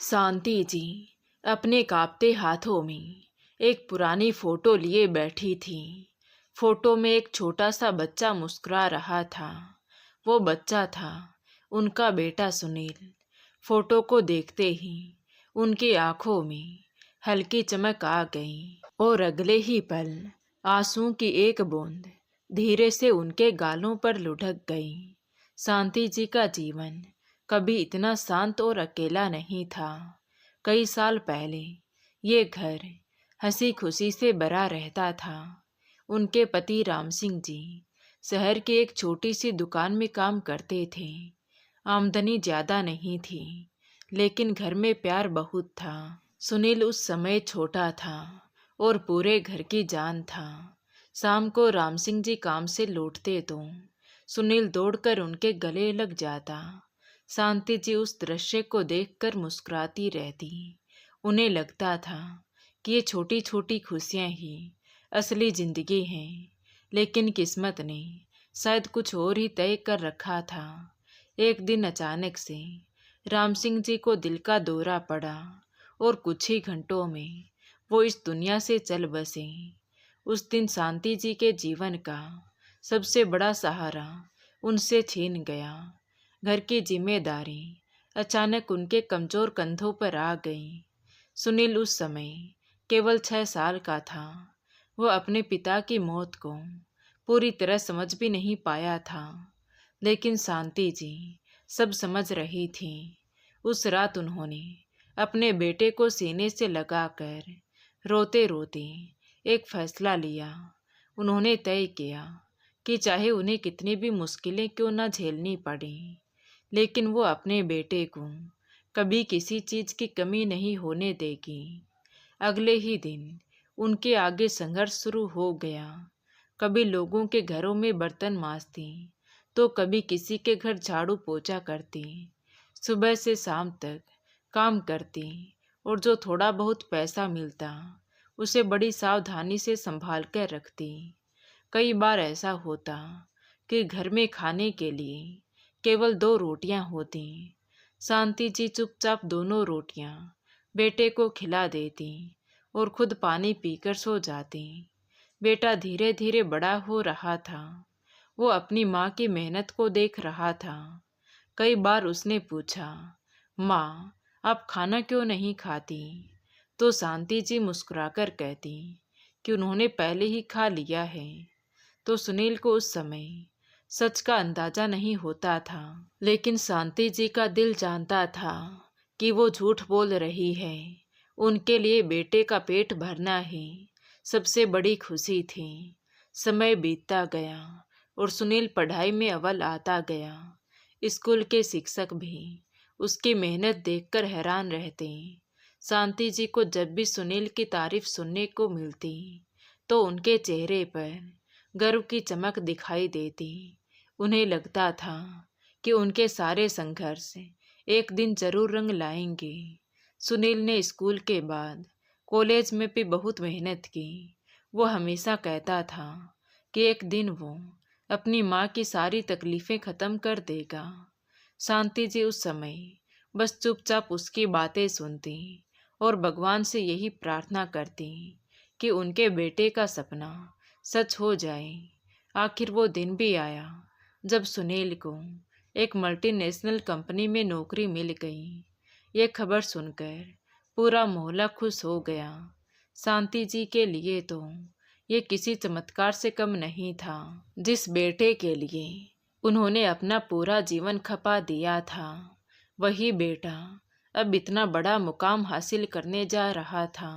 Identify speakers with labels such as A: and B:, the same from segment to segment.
A: शांति जी अपने कांपते हाथों में एक पुरानी फोटो लिए बैठी थी। फोटो में एक छोटा सा बच्चा मुस्कुरा रहा था। वो बच्चा था उनका बेटा सुनील। फोटो को देखते ही उनकी आंखों में हल्की चमक आ गई और अगले ही पल आंसू की एक बूंद धीरे से उनके गालों पर लुढ़क गई। शांति जी का जीवन कभी इतना शांत और अकेला नहीं था। कई साल पहले ये घर हंसी खुशी से भरा रहता था। उनके पति राम सिंह जी शहर की एक छोटी सी दुकान में काम करते थे। आमदनी ज्यादा नहीं थी, लेकिन घर में प्यार बहुत था। सुनील उस समय छोटा था और पूरे घर की जान था। शाम को राम सिंह जी काम से लौटते तो सुनील दौड़कर उनके गले लग जाता। शांति जी उस दृश्य को देखकर मुस्कुराती रहती। उन्हें लगता था कि ये छोटी छोटी खुशियां ही असली जिंदगी हैं, लेकिन किस्मत ने शायद कुछ और ही तय कर रखा था। एक दिन अचानक से राम सिंह जी को दिल का दौरा पड़ा और कुछ ही घंटों में वो इस दुनिया से चल बसे। उस दिन शांति जी के जीवन का सबसे बड़ा सहारा उनसे छीन गया। घर की जिम्मेदारी अचानक उनके कमजोर कंधों पर आ गई। सुनील उस समय केवल 6 साल का था। वो अपने पिता की मौत को पूरी तरह समझ भी नहीं पाया था, लेकिन शांति जी सब समझ रही थी। उस रात उन्होंने अपने बेटे को सीने से लगाकर रोते रोते एक फैसला लिया। उन्होंने तय किया कि चाहे उन्हें कितनी भी मुश्किलें क्यों न झेलनी पड़े, लेकिन वो अपने बेटे को कभी किसी चीज की कमी नहीं होने देगी। अगले ही दिन उनके आगे संघर्ष शुरू हो गया। कभी लोगों के घरों में बर्तन मांजती, तो कभी किसी के घर झाड़ू पोछा करती। सुबह से शाम तक काम करती और जो थोड़ा बहुत पैसा मिलता उसे बड़ी सावधानी से संभाल कर रखती। कई बार ऐसा होता कि घर में खाने के लिए केवल 2 रोटियां होती। शांति जी चुपचाप दोनों रोटियां बेटे को खिला देती और खुद पानी पीकर सो जाती। बेटा धीरे धीरे बड़ा हो रहा था। वो अपनी माँ की मेहनत को देख रहा था। कई बार उसने पूछा, माँ आप खाना क्यों नहीं खाती? तो शांति जी मुस्कुराकर कहती कि उन्होंने पहले ही खा लिया है। तो सुनील को उस समय सच का अंदाजा नहीं होता था, लेकिन शांति जी का दिल जानता था कि वो झूठ बोल रही है। उनके लिए बेटे का पेट भरना ही सबसे बड़ी खुशी थी। समय बीतता गया और सुनील पढ़ाई में अव्वल आता गया। स्कूल के शिक्षक भी उसकी मेहनत देखकर हैरान रहते। शांति जी को जब भी सुनील की तारीफ सुनने को मिलती तो उनके चेहरे पर गर्व की चमक दिखाई देती। उन्हें लगता था कि उनके सारे संघर्ष एक दिन जरूर रंग लाएंगे। सुनील ने स्कूल के बाद कॉलेज में भी बहुत मेहनत की। वो हमेशा कहता था कि एक दिन वो अपनी माँ की सारी तकलीफें खत्म कर देगा। शांति जी उस समय बस चुपचाप उसकी बातें सुनती और भगवान से यही प्रार्थना करती कि उनके बेटे का सपना सच हो जाए। आखिर वो दिन भी आया जब सुनील को एक मल्टीनेशनल कंपनी में नौकरी मिल गई। ये खबर सुनकर पूरा मोहल्ला खुश हो गया। शांति जी के लिए तो ये किसी चमत्कार से कम नहीं था। जिस बेटे के लिए उन्होंने अपना पूरा जीवन खपा दिया था, वही बेटा अब इतना बड़ा मुकाम हासिल करने जा रहा था।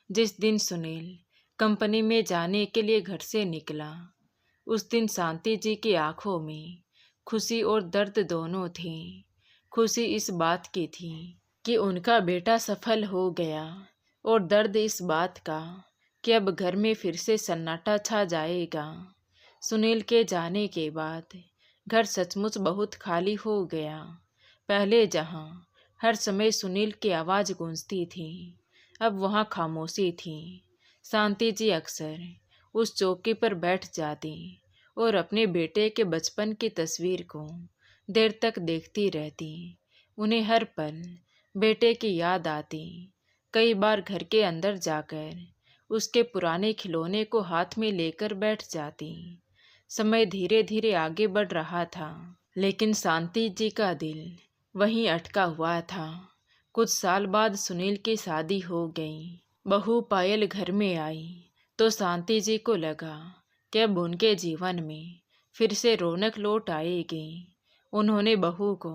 A: जिस दिन सुनील कंपनी में जाने के लिए घर से निकला, उस दिन शांति जी की आंखों में खुशी और दर्द दोनों थी। खुशी इस बात की थी कि उनका बेटा सफल हो गया, और दर्द इस बात का कि अब घर में फिर से सन्नाटा छा जाएगा। सुनील के जाने के बाद घर सचमुच बहुत खाली हो गया। पहले जहां हर समय सुनील की आवाज़ गूंजती थी, अब वहां खामोशी थी। शांति जी अक्सर उस चौकी पर बैठ जाती और अपने बेटे के बचपन की तस्वीर को देर तक देखती रहती। उन्हें हर पल बेटे की याद आती। कई बार घर के अंदर जाकर उसके पुराने खिलौने को हाथ में लेकर बैठ जाती। समय धीरे धीरे आगे बढ़ रहा था, लेकिन शांति जी का दिल वहीं अटका हुआ था। कुछ साल बाद सुनील की शादी हो गई। बहू पायल घर में आई तो शांति जी को लगा कि अब उनके जीवन में फिर से रौनक लौट आएगी। उन्होंने बहू को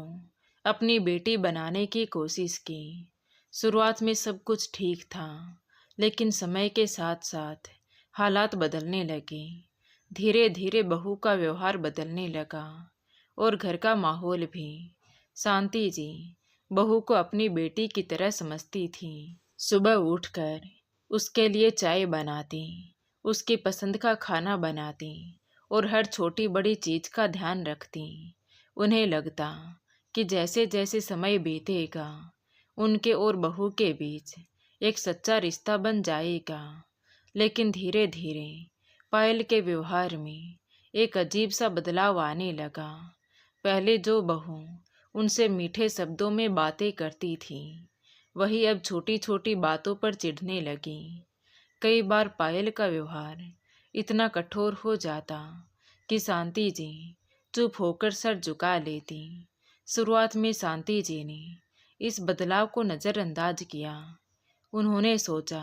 A: अपनी बेटी बनाने की कोशिश की। शुरुआत में सब कुछ ठीक था, लेकिन समय के साथ साथ हालात बदलने लगे। धीरे धीरे बहू का व्यवहार बदलने लगा और घर का माहौल भी। शांति जी बहू को अपनी बेटी की तरह समझती थी। सुबह उठकर उसके लिए चाय बनाती, उसकी पसंद का खाना बनाती और हर छोटी बड़ी चीज का ध्यान रखती। उन्हें लगता कि जैसे जैसे समय बीतेगा उनके और बहू के बीच एक सच्चा रिश्ता बन जाएगा। लेकिन धीरे धीरे पायल के व्यवहार में एक अजीब सा बदलाव आने लगा। पहले जो बहू उनसे मीठे शब्दों में बातें करती थी, वही अब छोटी छोटी बातों पर चिढ़ने लगी। कई बार पायल का व्यवहार इतना कठोर हो जाता कि शांति जी चुप होकर सर झुका लेती। शुरुआत में शांति जी ने इस बदलाव को नज़रअंदाज किया। उन्होंने सोचा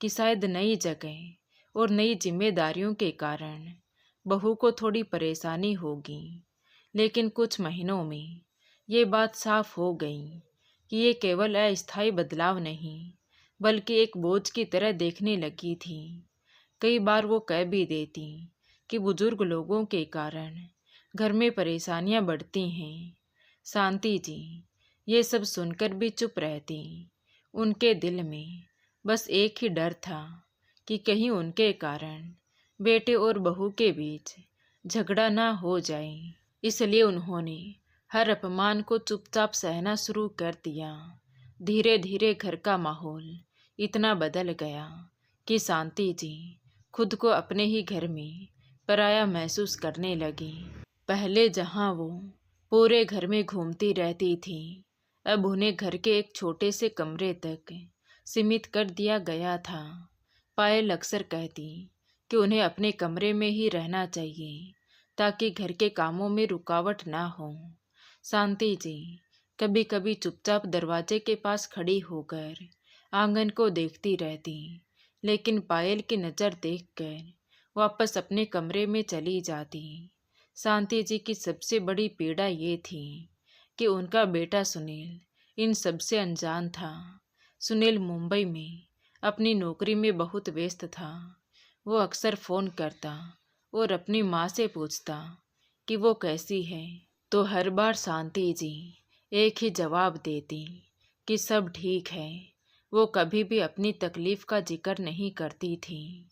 A: कि शायद नई जगह और नई जिम्मेदारियों के कारण बहू को थोड़ी परेशानी होगी। लेकिन कुछ महीनों में ये बात साफ हो गई कि ये केवल अस्थायी बदलाव नहीं, बल्कि एक बोझ की तरह देखने लगी थी। कई बार वो कह भी देती कि बुजुर्ग लोगों के कारण घर में परेशानियां बढ़ती हैं। शांति जी ये सब सुनकर भी चुप रहती। उनके दिल में बस एक ही डर था कि कहीं उनके कारण बेटे और बहू के बीच झगड़ा ना हो जाए। इसलिए उन्होंने हर अपमान को चुपचाप सहना शुरू कर दिया। धीरे धीरे घर का माहौल इतना बदल गया कि शांति जी खुद को अपने ही घर में पराया महसूस करने लगी। पहले जहां वो पूरे घर में घूमती रहती थी, अब उन्हें घर के एक छोटे से कमरे तक सीमित कर दिया गया था। पायल अक्सर कहती कि उन्हें अपने कमरे में ही रहना चाहिए ताकि घर के कामों में रुकावट ना हो। शांति जी कभी कभी चुपचाप दरवाजे के पास खड़ी होकर आंगन को देखती रहती, लेकिन पायल की नज़र देखकर वापस अपने कमरे में चली जाती। शांति जी की सबसे बड़ी पीड़ा ये थी कि उनका बेटा सुनील इन सबसे अनजान था। सुनील मुंबई में अपनी नौकरी में बहुत व्यस्त था। वो अक्सर फ़ोन करता और अपनी माँ से पूछता कि वो कैसी है, तो हर बार शांति जी एक ही जवाब देती कि सब ठीक है। वो कभी भी अपनी तकलीफ़ का जिक्र नहीं करती थी।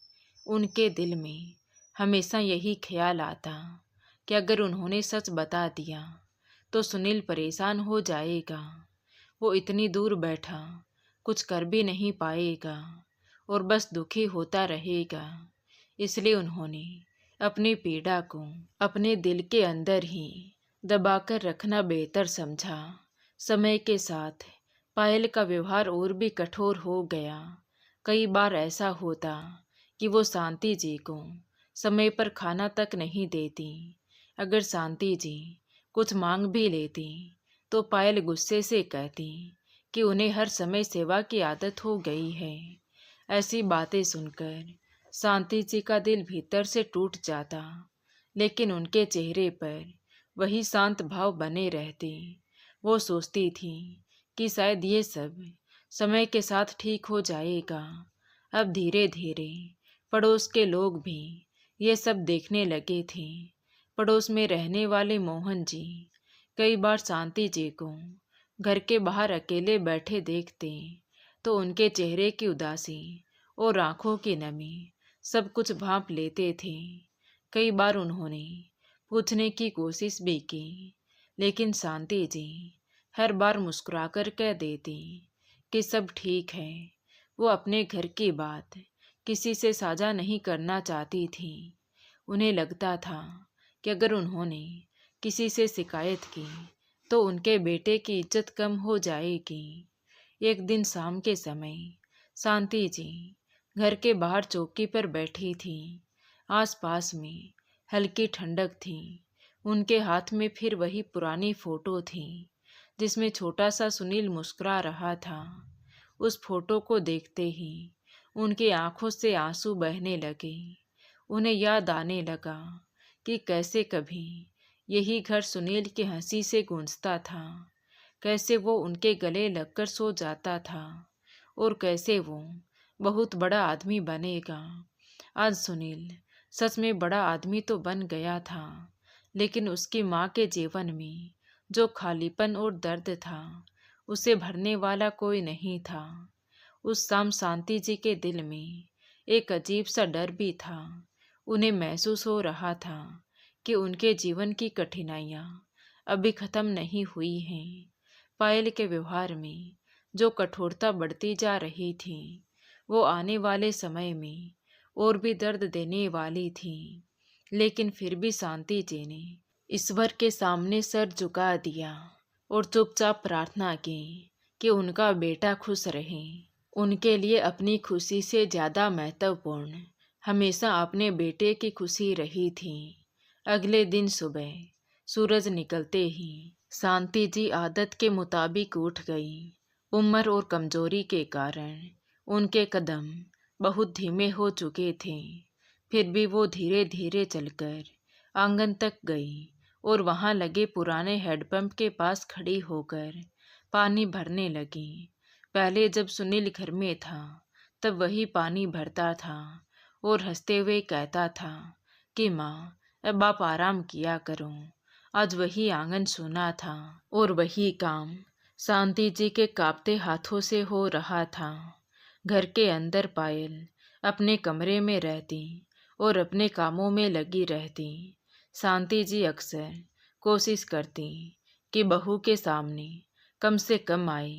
A: उनके दिल में हमेशा यही ख्याल आता कि अगर उन्होंने सच बता दिया तो सुनील परेशान हो जाएगा। वो इतनी दूर बैठा कुछ कर भी नहीं पाएगा और बस दुखी होता रहेगा। इसलिए उन्होंने अपनी पीड़ा को अपने दिल के अंदर ही दबाकर रखना बेहतर समझा। समय के साथ पायल का व्यवहार और भी कठोर हो गया। कई बार ऐसा होता कि वो शांति जी को समय पर खाना तक नहीं देती। अगर शांति जी कुछ मांग भी लेती तो पायल गुस्से से कहती कि उन्हें हर समय सेवा की आदत हो गई है। ऐसी बातें सुनकर शांति जी का दिल भीतर से टूट जाता, लेकिन उनके चेहरे पर वही शांत भाव बने रहते। वो सोचती थी कि शायद ये सब समय के साथ ठीक हो जाएगा। अब धीरे धीरे पड़ोस के लोग भी ये सब देखने लगे थे। पड़ोस में रहने वाले मोहन जी कई बार शांति जी को घर के बाहर अकेले बैठे देखते तो उनके चेहरे की उदासी और आंखों की नमी सब कुछ भांप लेते थे। कई बार उन्होंने पूछने की कोशिश भी की, लेकिन शांति जी हर बार मुस्कुराकर कह देती कि सब ठीक है। वो अपने घर की बात किसी से साझा नहीं करना चाहती थी। उन्हें लगता था कि अगर उन्होंने किसी से शिकायत की तो उनके बेटे की इज्जत कम हो जाएगी। एक दिन शाम के समय शांति जी घर के बाहर चौकी पर बैठी थी। आसपास में हल्की ठंडक थी। उनके हाथ में फिर वही पुरानी फोटो थी जिसमें छोटा सा सुनील मुस्कुरा रहा था। उस फोटो को देखते ही उनकी आंखों से आंसू बहने लगे। उन्हें याद आने लगा कि कैसे कभी यही घर सुनील की हंसी से गूंजता था, कैसे वो उनके गले लगकर सो जाता था और कैसे वो बहुत बड़ा आदमी बनेगा। आज सुनील सच में बड़ा आदमी तो बन गया था, लेकिन उसकी माँ के जीवन में जो खालीपन और दर्द था उसे भरने वाला कोई नहीं था। उस शाम शांति जी के दिल में एक अजीब सा डर भी था। उन्हें महसूस हो रहा था कि उनके जीवन की कठिनाइयाँ अभी खत्म नहीं हुई हैं। पायल के व्यवहार में जो कठोरता बढ़ती जा रही थी वो आने वाले समय में और भी दर्द देने वाली थी। लेकिन फिर भी शांति जी ने ईश्वर के सामने सर झुका दिया और चुपचाप प्रार्थना की कि उनका बेटा खुश रहे। उनके लिए अपनी खुशी से ज़्यादा महत्वपूर्ण हमेशा अपने बेटे की खुशी रही थी। अगले दिन सुबह सूरज निकलते ही शांति जी आदत के मुताबिक उठ गई। उम्र और कमजोरी के कारण उनके कदम बहुत धीमे हो चुके थे, फिर भी वो धीरे धीरे चलकर आंगन तक गई और वहां लगे पुराने हैंडपंप के पास खड़ी होकर पानी भरने लगी। पहले जब सुनील घर में था तब वही पानी भरता था और हंसते हुए कहता था कि माँ अब आप आराम किया करो। आज वही आंगन सूना था और वही काम शांति जी के कांपते हाथों से हो रहा था। घर के अंदर पायल अपने कमरे में रहती और अपने कामों में लगी रहती। शांति जी अक्सर कोशिश करती कि बहू के सामने कम से कम आए।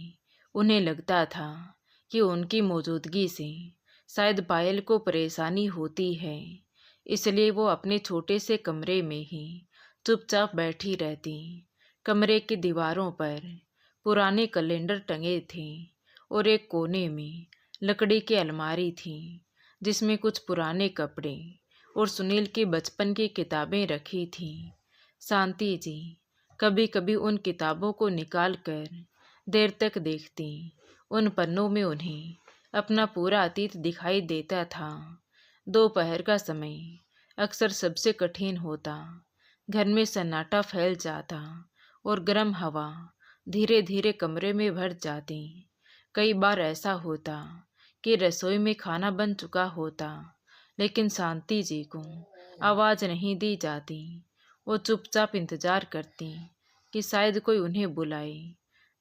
A: उन्हें लगता था कि उनकी मौजूदगी से शायद पायल को परेशानी होती है, इसलिए वो अपने छोटे से कमरे में ही चुपचाप बैठी रहती। कमरे की दीवारों पर पुराने कैलेंडर टंगे थे और एक कोने में लकड़ी की अलमारी थी जिसमें कुछ पुराने कपड़े और सुनील की बचपन की किताबें रखी थी। शांति जी कभी कभी उन किताबों को निकाल कर देर तक देखती। उन पन्नों में उन्हें अपना पूरा अतीत दिखाई देता था। दोपहर का समय अक्सर सबसे कठिन होता। घर में सन्नाटा फैल जाता और गर्म हवा धीरे धीरे कमरे में भर जाती। कई बार ऐसा होता कि रसोई में खाना बन चुका होता, लेकिन शांति जी को आवाज़ नहीं दी जाती। वो चुपचाप इंतजार करती कि शायद कोई उन्हें बुलाए।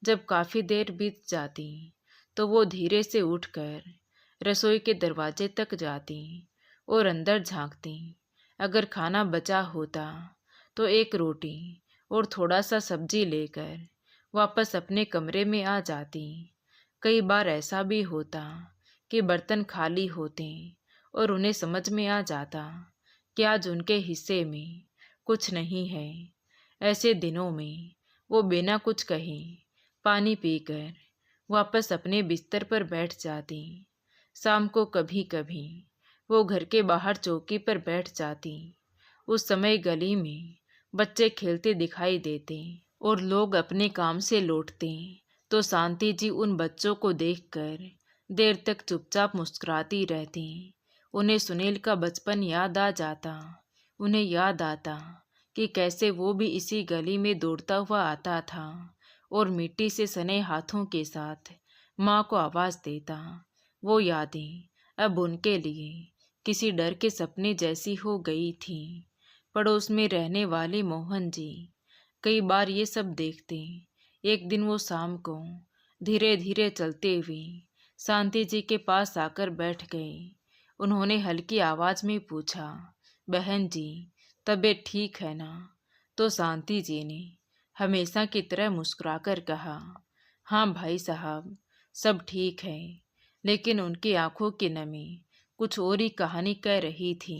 A: जब काफ़ी देर बीत जाती तो वो धीरे से उठकर रसोई के दरवाजे तक जाती और अंदर झांकती। अगर खाना बचा होता तो एक रोटी और थोड़ा सा सब्जी लेकर वापस अपने कमरे में आ जाती। कई बार ऐसा भी होता कि बर्तन खाली होते और उन्हें समझ में आ जाता कि आज उनके हिस्से में कुछ नहीं है। ऐसे दिनों में वो बिना कुछ कहे पानी पीकर वापस अपने बिस्तर पर बैठ जाती। शाम को कभी कभी वो घर के बाहर चौकी पर बैठ जाती। उस समय गली में बच्चे खेलते दिखाई देते और लोग अपने काम से लौटते, तो शांति जी उन बच्चों को देखकर देर तक चुपचाप मुस्कुराती रहती। उन्हें सुनील का बचपन याद आ जाता। उन्हें याद आता कि कैसे वो भी इसी गली में दौड़ता हुआ आता था और मिट्टी से सने हाथों के साथ माँ को आवाज़ देता। वो यादें अब उनके लिए किसी डर के सपने जैसी हो गई थी। पड़ोस में रहने वाले मोहन जी कई बार ये सब देखते। एक दिन वो शाम को धीरे धीरे चलते हुए शांति जी के पास आकर बैठ गए। उन्होंने हल्की आवाज़ में पूछा, बहन जी तबीयत ठीक है ना? तो शांति जी ने हमेशा की तरह मुस्कुराकर कहा, हाँ भाई साहब सब ठीक है। लेकिन उनकी आंखों की नमी कुछ और ही कहानी कह रही थी।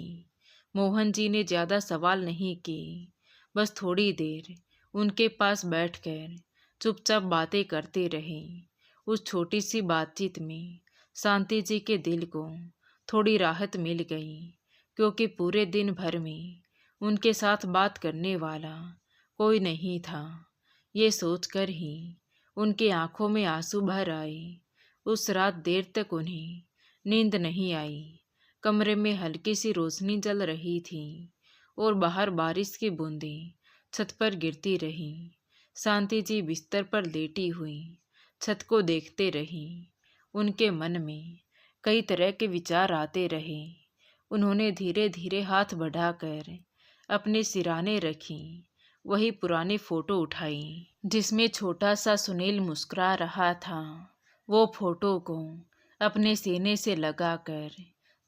A: मोहन जी ने ज़्यादा सवाल नहीं किए, बस थोड़ी देर उनके पास बैठकर चुपचाप बातें करते रहे। उस छोटी सी बातचीत में शांति जी के दिल को थोड़ी राहत मिल गई, क्योंकि पूरे दिन भर में उनके साथ बात करने वाला कोई नहीं था। ये सोचकर ही उनकी आंखों में आंसू भर आए। उस रात देर तक उन्हें नींद नहीं आई। कमरे में हल्की सी रोशनी जल रही थी और बाहर बारिश की बूंदें छत पर गिरती रहीं। शांति जी बिस्तर पर लेटी हुई छत को देखते रही। उनके मन में कई तरह के विचार आते रहे। उन्होंने धीरे धीरे हाथ बढ़ाकर अपने सिराने रखी। वही पुरानी फोटो उठाई जिसमें छोटा सा सुनील मुस्कुरा रहा था। वो फोटो को अपने सीने से लगाकर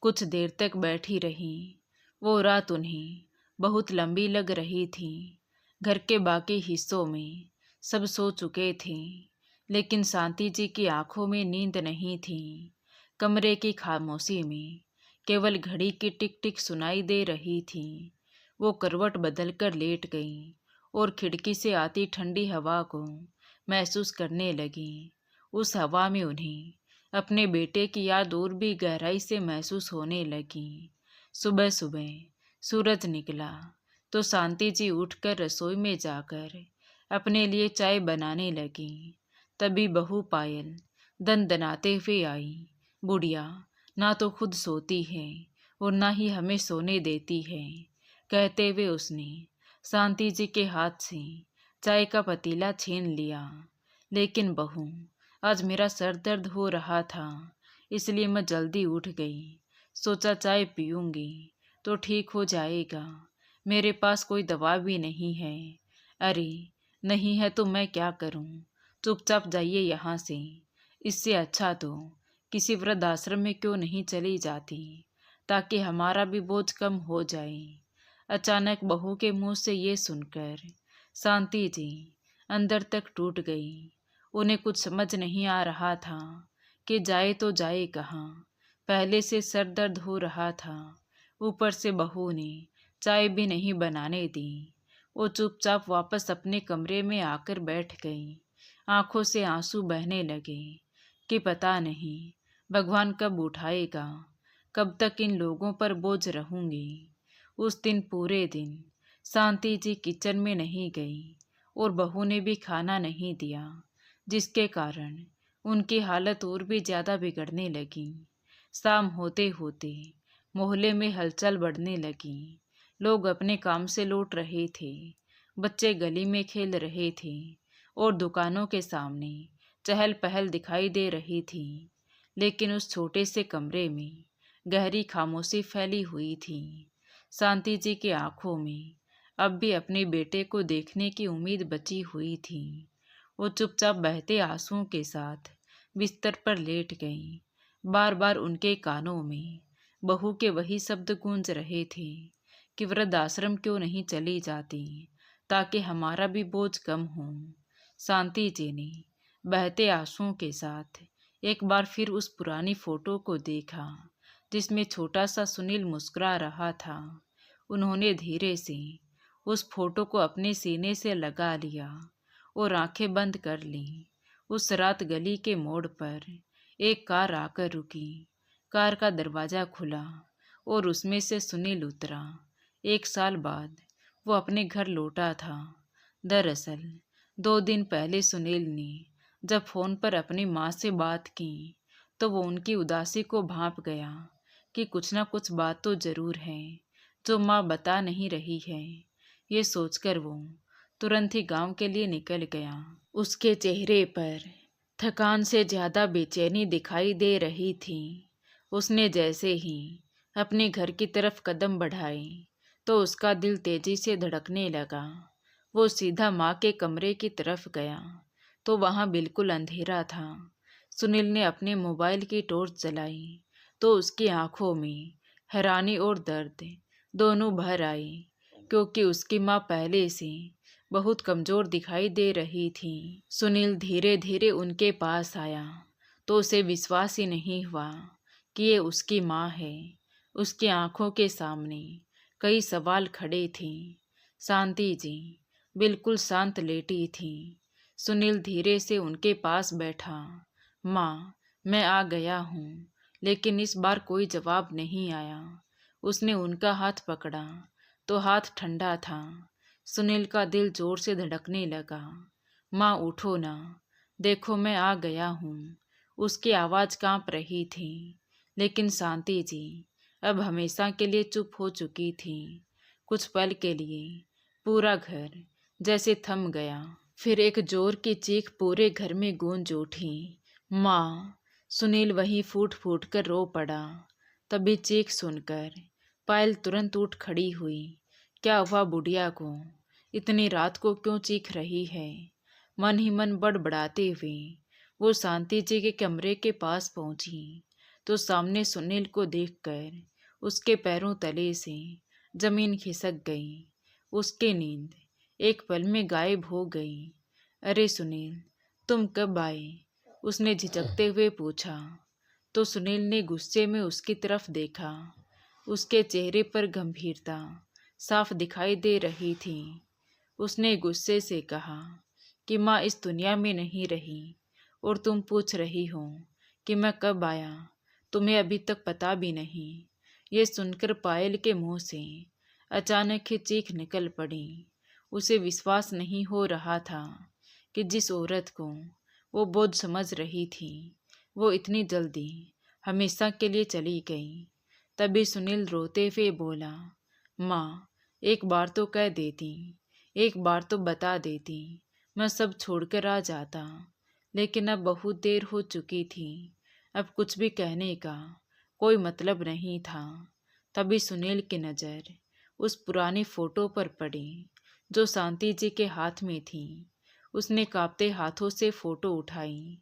A: कुछ देर तक बैठी रही। वो रात उन्हें बहुत लंबी लग रही थी। घर के बाकी हिस्सों में सब सो चुके थे, लेकिन शांति जी की आंखों में नींद नहीं थी। कमरे की खामोशी में केवल घड़ी की टिक टिक सुनाई दे रही थी। वो करवट बदलकर लेट गई और खिड़की से आती ठंडी हवा को महसूस करने लगी। उस हवा में उन्हें अपने बेटे की याद और भी गहराई से महसूस होने लगी। सुबह सुबह सूरज निकला तो शांति जी उठकर रसोई में जाकर अपने लिए चाय बनाने लगी। तभी बहू पायल दनदनाते हुए आई। बुढ़िया ना तो खुद सोती है और ना ही हमें सोने देती है, कहते हुए उसने शांति जी के हाथ से चाय का पतीला छीन लिया। लेकिन बहू, आज मेरा सर दर्द हो रहा था, इसलिए मैं जल्दी उठ गई। सोचा चाय पीऊंगी तो ठीक हो जाएगा। मेरे पास कोई दवा भी नहीं है। अरे नहीं है तो मैं क्या करूं? चुपचाप जाइए यहाँ से। इससे अच्छा तो किसी वृद्धाश्रम में क्यों नहीं चली जाती, ताकि हमारा भी बोझ कम हो जाए। अचानक बहू के मुंह से ये सुनकर शांति जी अंदर तक टूट गई। उन्हें कुछ समझ नहीं आ रहा था कि जाए तो जाए कहाँ। पहले से सर दर्द हो रहा था, ऊपर से बहू ने चाय भी नहीं बनाने दी। वो चुपचाप वापस अपने कमरे में आकर बैठ गई। आंखों से आंसू बहने लगे कि पता नहीं भगवान कब उठाएगा, कब तक इन लोगों पर बोझ रहूंगी। उस दिन पूरे दिन शांति जी किचन में नहीं गई और बहू ने भी खाना नहीं दिया, जिसके कारण उनकी हालत और भी ज़्यादा बिगड़ने लगी। शाम होते होते मोहल्ले में हलचल बढ़ने लगी। लोग अपने काम से लौट रहे थे, बच्चे गली में खेल रहे थे और दुकानों के सामने चहल पहल दिखाई दे रही थी। लेकिन उस छोटे से कमरे में गहरी खामोशी फैली हुई थी। शांति जी की आंखों में अब भी अपने बेटे को देखने की उम्मीद बची हुई थी। वो चुपचाप बहते आंसुओं के साथ बिस्तर पर लेट गई। बार बार उनके कानों में बहू के वही शब्द गूंज रहे थे कि वृद्धाश्रम क्यों नहीं चली जाती, ताकि हमारा भी बोझ कम हो। शांति जी ने बहते आंसुओं के साथ एक बार फिर उस पुरानी फोटो को देखा जिसमें छोटा सा सुनील मुस्कुरा रहा था। उन्होंने धीरे से उस फोटो को अपने सीने से लगा लिया और आंखें बंद कर लीं। उस रात गली के मोड़ पर एक कार आकर रुकी। कार का दरवाजा खुला और उसमें से सुनील उतरा। 1 साल बाद वो अपने घर लौटा था। दरअसल 2 दिन पहले सुनील ने जब फोन पर अपनी माँ से बात की तो वो उनकी उदासी को भांप गया कि कुछ ना कुछ बात तो जरूर है जो माँ बता नहीं रही है। ये सोचकर वो तुरंत ही गांव के लिए निकल गया। उसके चेहरे पर थकान से ज्यादा बेचैनी दिखाई दे रही थी। उसने जैसे ही अपने घर की तरफ कदम बढ़ाए तो उसका दिल तेजी से धड़कने लगा। वो सीधा माँ के कमरे की तरफ गया तो वहाँ बिल्कुल अंधेरा था। सुनील ने अपने मोबाइल की टॉर्च जलाई तो उसकी आंखों में हैरानी और दर्द दोनों भर आई, क्योंकि उसकी माँ पहले से बहुत कमजोर दिखाई दे रही थी। सुनील धीरे धीरे उनके पास आया तो उसे विश्वास ही नहीं हुआ कि ये उसकी माँ है। उसकी आंखों के सामने कई सवाल खड़े थे। शांति जी, बिल्कुल शांत लेटी थी। सुनील धीरे से उनके पास बैठा। माँ, मैं आ गया हूँ। लेकिन इस बार कोई जवाब नहीं आया। उसने उनका हाथ पकड़ा तो हाथ ठंडा था। सुनील का दिल जोर से धड़कने लगा। माँ, उठो ना, देखो मैं आ गया हूँ। उसकी आवाज़ कांप रही थी। लेकिन शांति जी अब हमेशा के लिए चुप हो चुकी थी। कुछ पल के लिए पूरा घर जैसे थम गया। फिर एक जोर की चीख पूरे घर में गूंज उठी। माँ! सुनील वहीं फूट फूट कर रो पड़ा। तभी चीख सुनकर पायल तुरंत उठ खड़ी हुई। क्या हुआ बुढ़िया को? इतनी रात को क्यों चीख रही है? मन ही मन बड़बड़ाते हुए वो शांति जी के कमरे के पास पहुंची तो सामने सुनील को देखकर उसके पैरों तले से जमीन खिसक गई। उसकी नींद एक पल में गायब हो गई। अरे सुनील, तुम कब आए? उसने झिझकते हुए पूछा। तो सुनील ने गुस्से में उसकी तरफ देखा। उसके चेहरे पर गंभीरता साफ दिखाई दे रही थी। उसने गुस्से से कहा कि माँ इस दुनिया में नहीं रही और तुम पूछ रही हो कि मैं कब आया। तुम्हें अभी तक पता भी नहीं। ये सुनकर पायल के मुंह से अचानक ही चीख निकल पड़ी। उसे विश्वास नहीं हो रहा था कि जिस औरत को वो बोझ समझ रही थी वो इतनी जल्दी हमेशा के लिए चली गई। तभी सुनील रोते हुए बोला, माँ, एक बार तो कह देती, एक बार तो बता देती, मैं सब छोड़कर आ जाता। लेकिन अब बहुत देर हो चुकी थी। अब कुछ भी कहने का कोई मतलब नहीं था। तभी सुनील की नज़र उस पुरानी फोटो पर पड़ी जो शांति जी के हाथ में थी। उसने कांपते हाथों से फोटो उठाई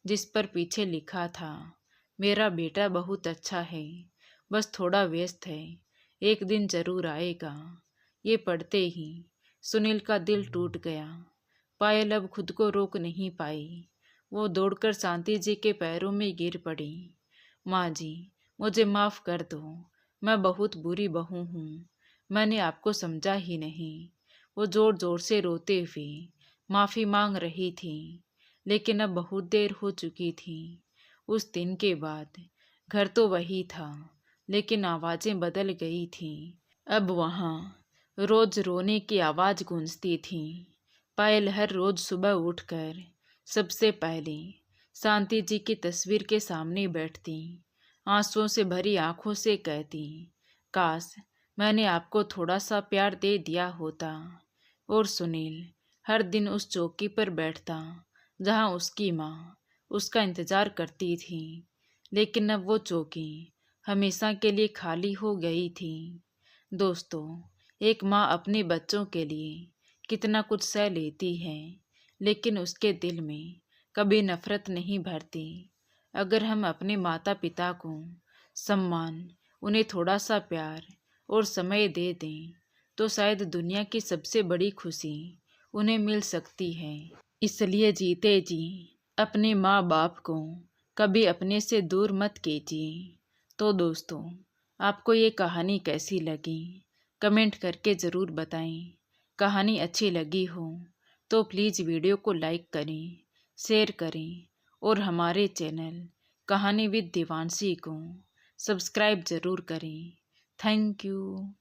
A: जिस पर पीछे लिखा था, मेरा बेटा बहुत अच्छा है, बस थोड़ा व्यस्त है, एक दिन जरूर आएगा। ये पढ़ते ही सुनील का दिल टूट गया। पायल अब खुद को रोक नहीं पाई। वो दौड़कर शांति जी के पैरों में गिर पड़ी। माँ जी, मुझे माफ़ कर दो, मैं बहुत बुरी बहू हूँ, मैंने आपको समझा ही नहीं। वो जोर जोर से रोते हुए माफ़ी मांग रही थी। लेकिन अब बहुत देर हो चुकी थी। उस दिन के बाद घर तो वही था, लेकिन आवाज़ें बदल गई थी। अब वहाँ रोज रोने की आवाज़ गूंजती थी। पायल हर रोज सुबह उठकर सबसे पहले शांति जी की तस्वीर के सामने बैठती, आंसुओं से भरी आंखों से कहती, काश मैंने आपको थोड़ा सा प्यार दे दिया होता। और सुनील हर दिन उस चौकी पर बैठता जहाँ उसकी माँ उसका इंतज़ार करती थी। लेकिन अब वो चौकी हमेशा के लिए खाली हो गई थी। दोस्तों, एक माँ अपने बच्चों के लिए कितना कुछ सह लेती है, लेकिन उसके दिल में कभी नफरत नहीं भरती। अगर हम अपने माता पिता को सम्मान, उन्हें थोड़ा सा प्यार और समय दे दें तो शायद दुनिया की सबसे बड़ी खुशी उन्हें मिल सकती है। इसलिए जीते जी अपने माँ बाप को कभी अपने से दूर मत कीजिए। तो दोस्तों, आपको ये कहानी कैसी लगी कमेंट करके ज़रूर बताएं। कहानी अच्छी लगी हो तो प्लीज़ वीडियो को लाइक करें, शेयर करें और हमारे चैनल कहानी विद दिवांशी को सब्सक्राइब ज़रूर करें। Thank you.